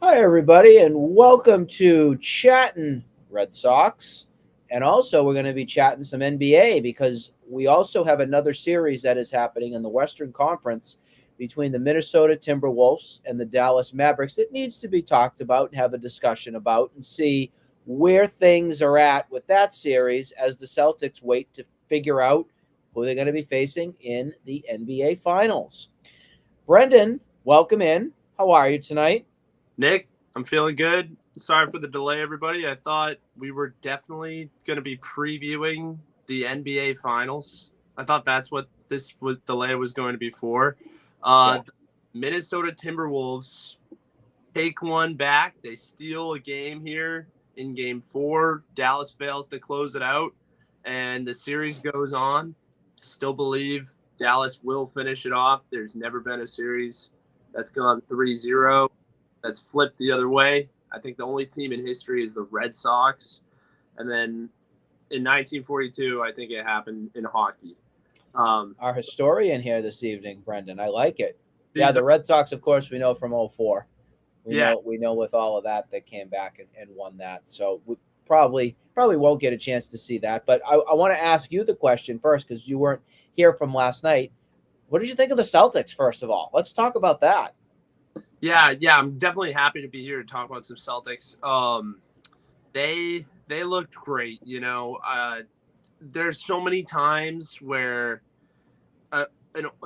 Hi, everybody, and welcome to Chatting Red Sox. And also, we're going to be chatting some NBA because we also have another series that is happening in the Western Conference between the Minnesota Timberwolves and the Dallas Mavericks. It needs to be talked about and have a discussion about and see where things are at with that series as the Celtics wait to figure out who they're going to be facing in the NBA Finals. Brendan, welcome in. How are you tonight? Nick, I'm feeling good. Sorry for the delay, everybody. I thought we were definitely going to be previewing the NBA Finals. I thought that's what this was delay was going to be for. Yeah. The Minnesota Timberwolves take one back. They steal a game here in Game 4. Dallas fails to close it out, and the series goes on. Still believe Dallas will finish it off. There's never been a series that's gone 3-0 that's flipped the other way. I think the only team in history is the Red Sox. And then in 1942, I think it happened in hockey. Our historian here this evening, Brendan. I like it. Yeah, These the are, Red Sox, of course, we know from '04. We yeah, know with all of that they came back and won that. So we probably won't get a chance to see that. But I want to ask you the question first because you weren't here from last night. What did you think of the Celtics, first of all? Let's talk about that. yeah. I'm definitely happy to be here to talk about some Celtics. They looked great. There's so many times where a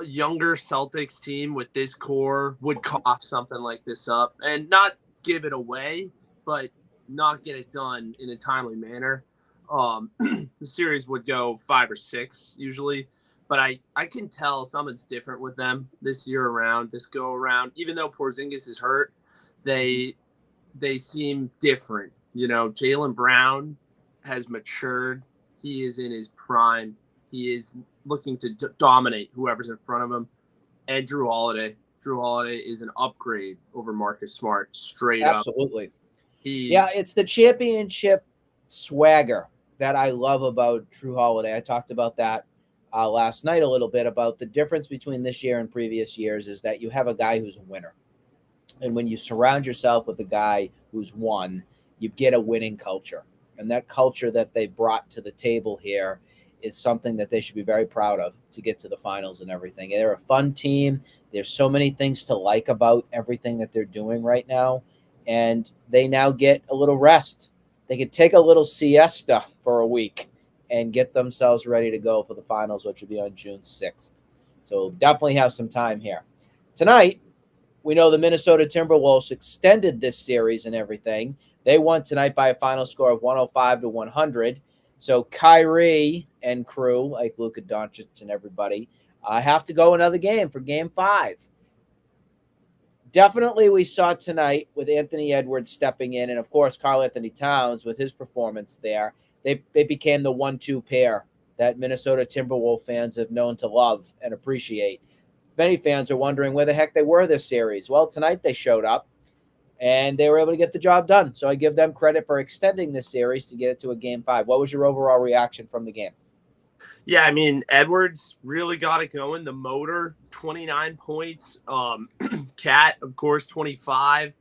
younger Celtics team with this core would cough something like this up and not give it away, but not get it done in a timely manner. The series would go 5 or 6 usually, but I can tell something's different with them this year around, this go around. Even though Porzingis is hurt, they they seem different. Jaylen Brown has matured. He is in his prime. He is looking to dominate whoever's in front of him. And Drew Holiday. Drew Holiday is an upgrade over Marcus Smart, straight up. Absolutely. Yeah, He's it's the championship swagger that I love about Drew Holiday. I talked about that last night a little bit about the difference between this year and previous years is that you have a guy who's a winner. And when you surround yourself with a guy who's won, you get a winning culture. And that culture that they brought to the table here is something that they should be very proud of to get to the finals and everything. They're a fun team. There's so many things to like about everything that they're doing right now. And they now get a little rest. They can take a little siesta for a week and get themselves ready to go for the finals, which will be on June 6th. So definitely have some time here. Tonight, we know the Minnesota Timberwolves extended this series and everything. They won tonight by a final score of 105-100. So Kyrie and crew, like Luka Doncic and everybody, have to go another game for Game 5. Definitely we saw tonight with Anthony Edwards stepping in and, of course, Karl-Anthony Towns with his performance there. They became the 1-2 pair that Minnesota Timberwolves fans have known to love and appreciate. Many fans are wondering where the heck they were this series. Well, tonight they showed up and they were able to get the job done. So I give them credit for extending this series to get it to a Game 5. What was your overall reaction from the game? Yeah, I mean, Edwards really got it going. The motor, 29 points. Cat, of course, 25.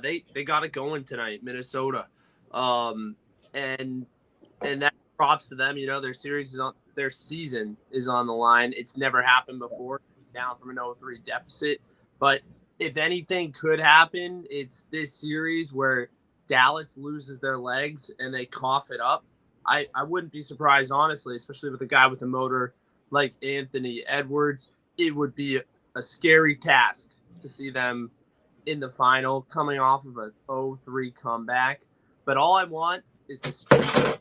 They got it going tonight, Minnesota. Um, and and that props to them. Their season is on the line. It's never happened before, down from an 0-3 deficit. But if anything could happen, it's this series where Dallas loses their legs and they cough it up. I wouldn't be surprised, honestly, especially with a guy with a motor like Anthony Edwards. It would be a scary task to see them in the final coming off of a 0-3 comeback. But all I want is to,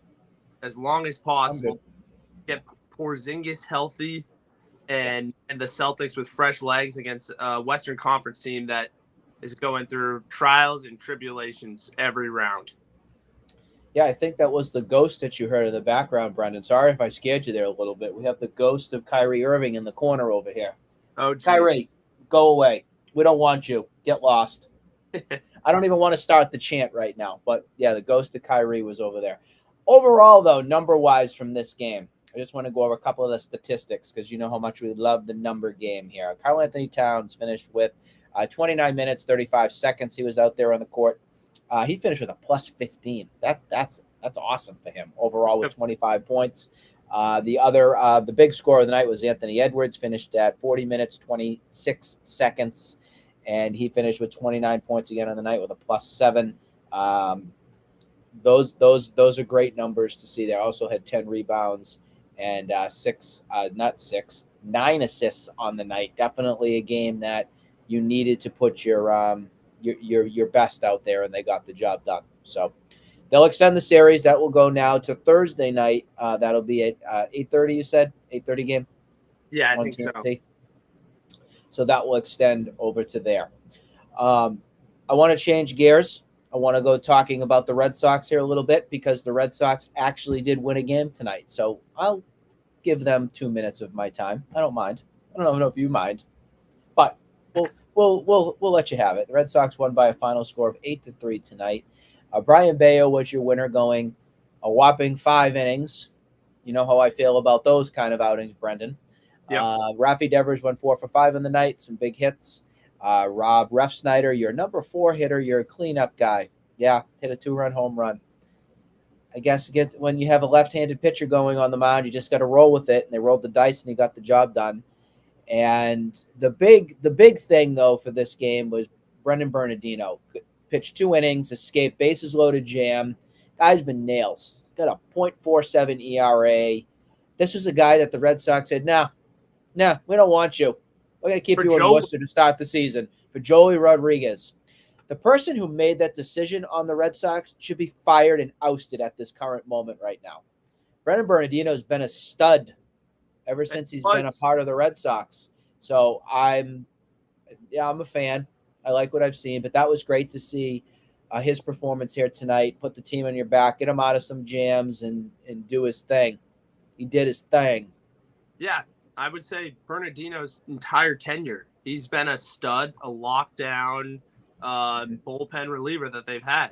as long as possible, get Porzingis healthy and the Celtics with fresh legs against a Western Conference team that is going through trials and tribulations every round. Yeah, I think that was the ghost that you heard in the background, Brendan. Sorry if I scared you there a little bit. We have the ghost of Kyrie Irving in the corner over here. Oh, geez. Kyrie, go away. We don't want you. Get lost. I don't even want to start the chant right now. But yeah, the ghost of Kyrie was over there. Overall, though, number-wise from this game, I just want to go over a couple of the statistics because you know how much we love the number game here. Karl-Anthony Towns finished with 29 minutes, 35 seconds he was out there on the court. He finished with a plus 15. That's awesome for him overall with 25 points. The big score of the night was Anthony Edwards, finished at 40 minutes, 26 seconds, and he finished with 29 points again on the night with a plus 7. Those are great numbers to see. They also had 10 rebounds and 9 assists on the night. Definitely a game that you needed to put your best out there, and they got the job done. So they'll extend the series. That will go now to Thursday night. That'll be at 8:30. You said 8:30 game. Yeah, I think so. So that will extend over to there. I want to change gears. I want to go talking about the Red Sox here a little bit because the Red Sox actually did win a game tonight. So I'll give them 2 minutes of my time. I don't mind. I don't know if you mind, but we'll let you have it. The Red Sox won by a final score of 8-3 tonight. Brayan Bello was your winner, going a whopping 5 innings. You know how I feel about those kind of outings, Brendan. Yep. Raffy Devers went 4 for 5 in the night, some big hits. Rob Refsynder, your number 4 hitter, your cleanup guy. Yeah, hit a 2-run home run. I guess when you have a left-handed pitcher going on the mound, you just got to roll with it. And they rolled the dice, and he got the job done. And the big thing, though, for this game was Brendan Bernardino. Pitched 2 innings, escaped, bases loaded jam. Guy's been nails. Got a .47 ERA. This was a guy that the Red Sox said, nah, we don't want you. We're going to keep you in Worcester to start the season for Joey Rodriguez. The person who made that decision on the Red Sox should be fired and ousted at this current moment right now. Brendan Bernardino has been a stud ever since he's been a part of the Red Sox. So I'm a fan. I like what I've seen, but that was great to see his performance here tonight. Put the team on your back, get him out of some jams, and do his thing. He did his thing. Yeah, I would say Bernardino's entire tenure, he's been a stud, a lockdown bullpen reliever that they've had,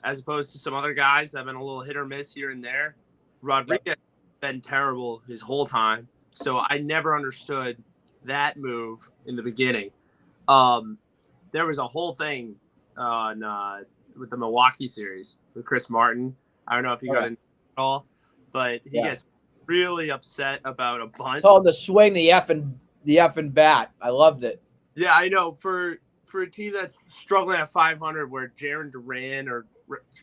as opposed to some other guys that have been a little hit or miss here and there. Rodriguez has been terrible his whole time, so I never understood that move in the beginning. There was a whole thing with the Milwaukee series with Chris Martin. I don't know if you got into it at all, but he gets really upset about a bunt. Told him to swing the effing bat. I loved it. Yeah, I know. For a team that's struggling at 500, where Jarren Duran or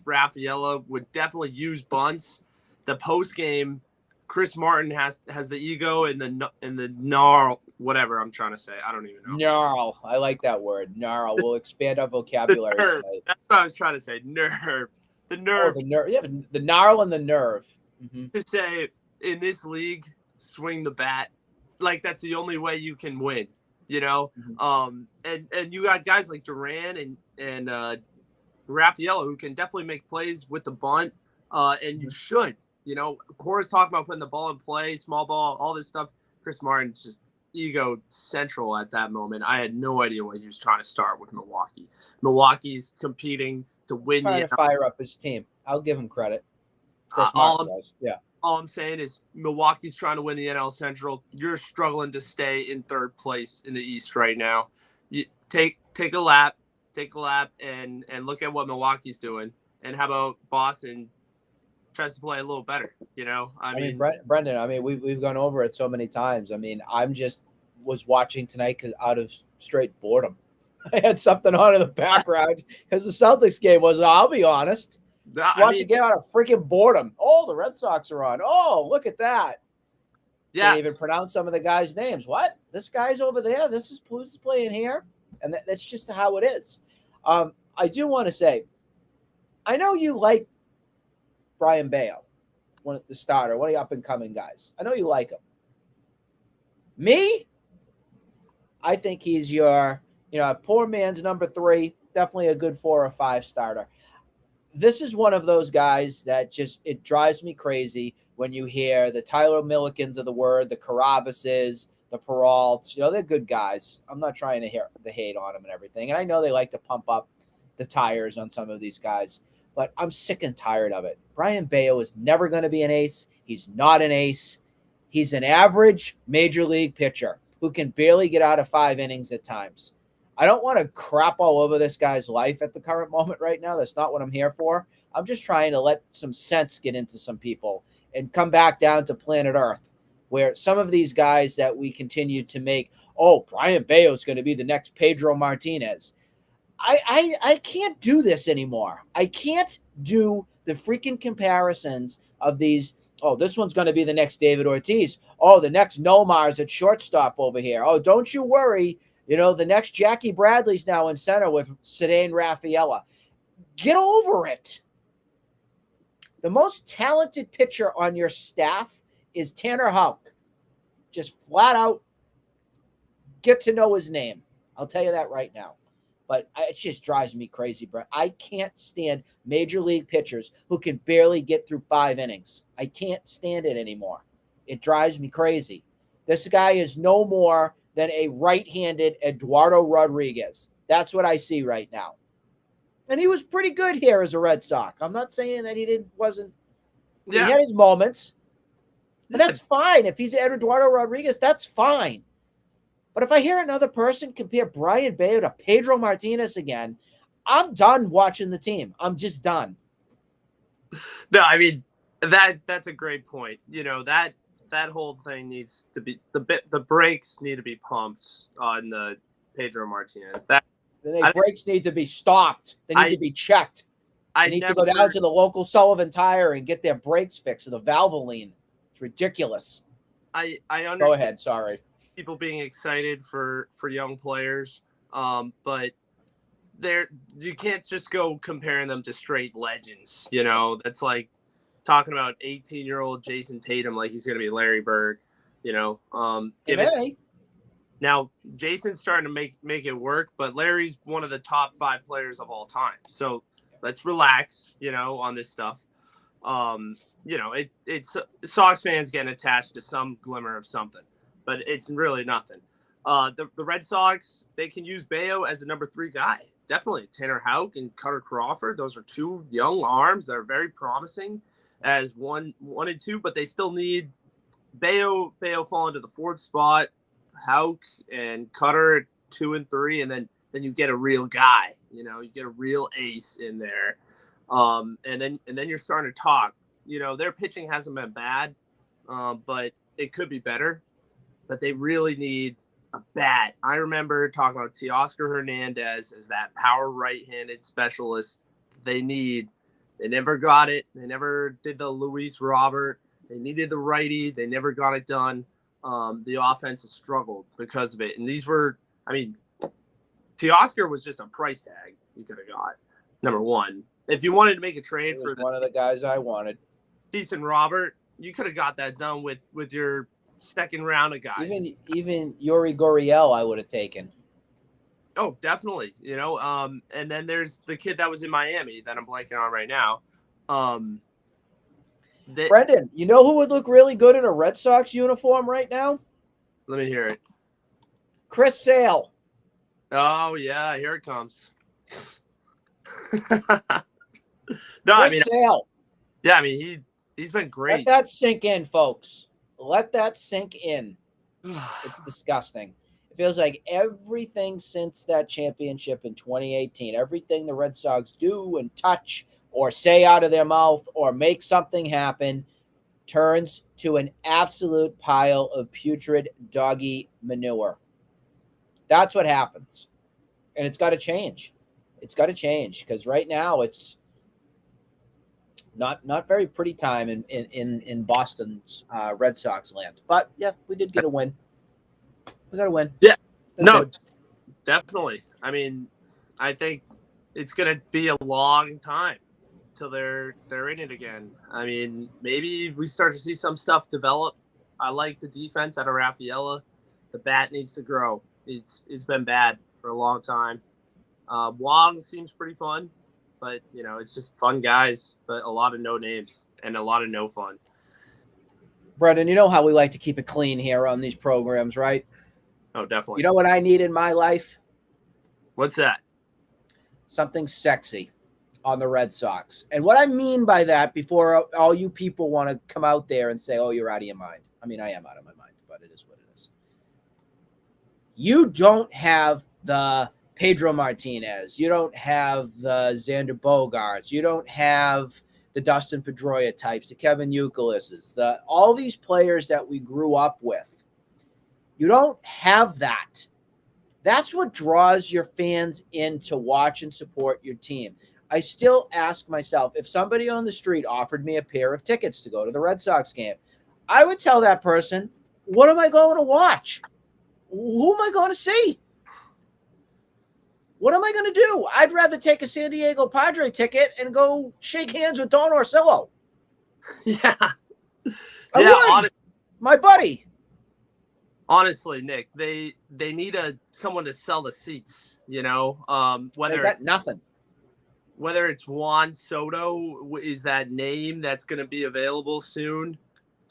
Raffaello would definitely use bunts, the post game, Chris Martin has the ego and the gnarl, whatever I'm trying to say. I don't even know. Gnarl. I like that word. Gnarl. We'll expand our vocabulary. That's what I was trying to say. Nerve. The nerve. Oh, the nerve. Yeah, the gnarl and the nerve. Mm-hmm. To say in this league, swing the bat, like that's the only way you can win. You know, and you got guys like Duran and Raffaello who can definitely make plays with the bunt, and you should. You know, Cora's talking about putting the ball in play, small ball, all this stuff. Chris Martin's just ego central at that moment. I had no idea what he was trying to start with Milwaukee. Milwaukee's competing to win. Trying to fire up his team. I'll give him credit. All I'm saying is Milwaukee's trying to win the NL Central. You're struggling to stay in 3rd place in the East right now. You take a lap, and look at what Milwaukee's doing. And how about Boston tries to play a little better? You know, I mean, Brendan. I mean, we've gone over it so many times. I mean, I'm just was watching tonight because out of straight boredom. I had something on in the background because the Celtics game was. I'll be honest. Watching the game out of freaking boredom. Oh, the Red Sox are on. Oh, look at that. Yeah. Can't even pronounce some of the guys' names. What? This guy's over there. This is who's playing here. And that's just how it is. I do want to say, I know you like Brayan Bello, one of the starter, one of the up-and-coming guys. I know you like him. Me? I think he's your, poor man's number 3. Definitely a good 4 or 5 starter. This is one of those guys that it drives me crazy when you hear the Tyler Millikins of the word, the Carabases, the Peralts. They're good guys. I'm not trying to hear the hate on them and everything. And I know they like to pump up the tires on some of these guys, but I'm sick and tired of it. Brayan Bello is never going to be an ace. He's not an ace. He's an average major league pitcher who can barely get out of 5 innings at times. I don't want to crap all over this guy's life at the current moment right now. That's not what I'm here for. I'm just trying to let some sense get into some people and come back down to planet Earth, where some of these guys that we continue to make, oh, Brayan Bello is going to be the next Pedro Martinez. I can't do this anymore. I can't do the freaking comparisons of these. Oh, this one's going to be the next David Ortiz. Oh, the next Nomar's at shortstop over here. Oh, don't you worry. The next Jackie Bradley's now in center with Cedane Rafaela. Get over it. The most talented pitcher on your staff is Tanner Houck. Just flat out get to know his name. I'll tell you that right now. But it just drives me crazy, bro. I can't stand major league pitchers who can barely get through 5 innings. I can't stand it anymore. It drives me crazy. This guy is no more than a right-handed Eduardo Rodriguez. That's what I see right now. And he was pretty good here as a Red Sox. I'm not saying that he wasn't. Yeah. He had his moments. But that's fine. If he's Eduardo Rodriguez, that's fine. But if I hear another person compare Brayan Bello to Pedro Martinez again, I'm done watching the team. I'm just done. No, I mean, that's a great point. That whole thing needs to be the brakes need to be pumped on the Pedro Martinez. The brakes need to be stopped. They need to be checked. They need to go down to the local Sullivan Tire and get their brakes fixed with a Valvoline. It's ridiculous. I understand. Go ahead. Sorry. People being excited for young players, but you can't just go comparing them to straight legends. That's like talking about 18-year-old Jason Tatum like he's going to be Larry Bird. Now Jason's starting to make it work, but Larry's one of the top 5 players of all time. So let's relax, on this stuff. It's Sox fans getting attached to some glimmer of something, but it's really nothing. The Red Sox, they can use Bello as a number 3 guy. Definitely. Tanner Houck and Cutter Crawford. Those are 2 young arms that are very promising as 1 and 2, but they still need Bello fall into the 4th spot, Houck and Cutter at 2 and 3, and then you get a real guy. You get a real ace in there. And then you're starting to talk. Their pitching hasn't been bad, but it could be better. But they really need a bat. I remember talking about Teoscar Hernandez as that power right-handed specialist they never got it. They never did the Luis Robert. They needed the righty. They never got it done. The offense has struggled because of it. And Teoscar was just a price tag you could have got, number 1. If you wanted to make a trade for one of the guys I wanted, Decent Robert, you could have got that done with your second round of guys. Even Yuri Gurriel, I would have taken. Oh, definitely. And then there's the kid that was in Miami that I'm blanking on right now. Brendan, you know who would look really good in a Red Sox uniform right now? Let me hear it. Chris Sale. Oh yeah, here it comes. Sale. Yeah, he's been great. Let that sink in, folks. Let that sink in. It's disgusting. It feels like everything since that championship in 2018, everything the Red Sox do and touch or say out of their mouth or make something happen turns to an absolute pile of putrid doggy manure. That's what happens. And it's got to change. It's got to change because right now it's not very pretty time in Boston's Red Sox land. But yeah, we did get a win. We got a win. Yeah. Definitely. I think it's gonna be a long time till they're in it again. Maybe we start to see some stuff develop. I like the defense out of Rafaela. The bat needs to grow. It's been bad for a long time. Wong seems pretty fun, but it's just fun guys, but a lot of no names and a lot of no fun. Brendan, you know how we like to keep it clean here on these programs, right? Oh, definitely. You know what I need in my life? What's that? Something sexy on the Red Sox. And what I mean by that, before all you people want to come out there and say, oh, you're out of your mind. I am out of my mind, but it is what it is. You don't have the Pedro Martinez. You don't have the Xander Bogaerts. You don't have the Dustin Pedroia types, the Kevin Youkilis's, all these players that we grew up with. You don't have that. That's what draws your fans in to watch and support your team. I still ask myself, if somebody on the street offered me a pair of tickets to go to the Red Sox game, I would tell that person, what am I going to watch? Who am I going to see? What am I going to do? I'd rather take a San Diego Padre ticket and go shake hands with Don Orsillo. Yeah. I would. My buddy. Honestly, Nick, they need someone to sell the seats, they got nothing. Whether it's Juan Soto is that name that's going to be available soon.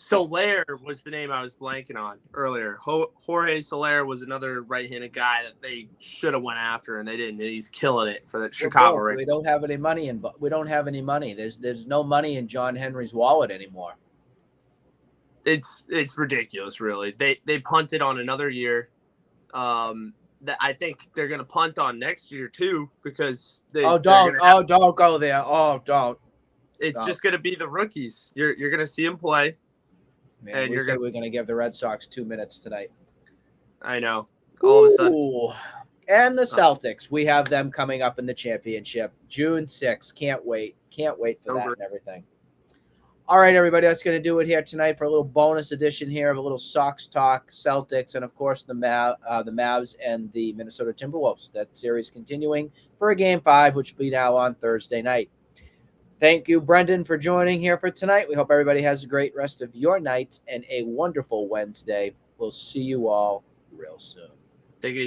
Soler was the name I was blanking on earlier. Jorge Soler was another right-handed guy that they should have went after, and they didn't. And he's killing it for the Chicago Red Sox. We don't have any money, we don't have any money. There's no money in John Henry's wallet anymore. It's ridiculous, really. They punted on another year. That I think they're going to punt on next year too, because don't go there. Don't. It's just going to be the rookies. You're going to see them play. Man, and we're going to give the Red Sox 2 minutes tonight. I know. All of a sudden. And the Celtics, we have them coming up in the championship, June 6th. Can't wait. Can't wait for that and everything. All right, everybody, that's going to do it here tonight for a little bonus edition here of a little Sox talk, Celtics, and, of course, the Mavs and the Minnesota Timberwolves. That series continuing for a Game 5, which will be now on Thursday night. Thank you, Brendan, for joining here for tonight. We hope everybody has a great rest of your night and a wonderful Wednesday. We'll see you all real soon. Take it easy.